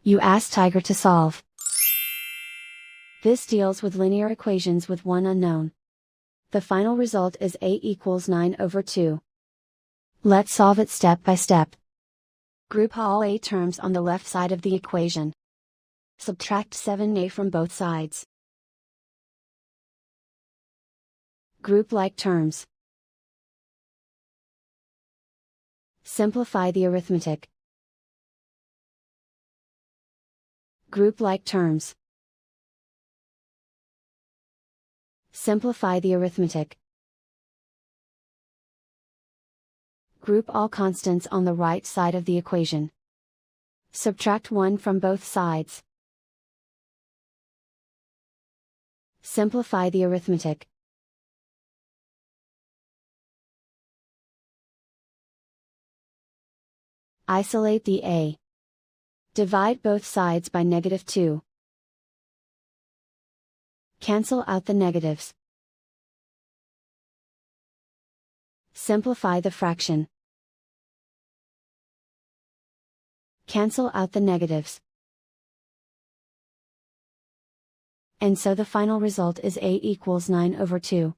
You ask Tiger to solve. This deals with linear equations with one unknown. The final result is 8 equals 9/2. Let's solve it step by step. Group all a terms on the left side of the equation. Subtract 7a from both sides. Group like terms. Simplify the arithmetic. Group like terms. Simplify the arithmetic. Group all constants on the right side of the equation. Subtract 1 from both sides. Simplify the arithmetic. Isolate the a. Divide both sides by -2. Cancel out the negatives. Simplify the fraction. Cancel out the negatives. And so the final result is 8 equals 9/2.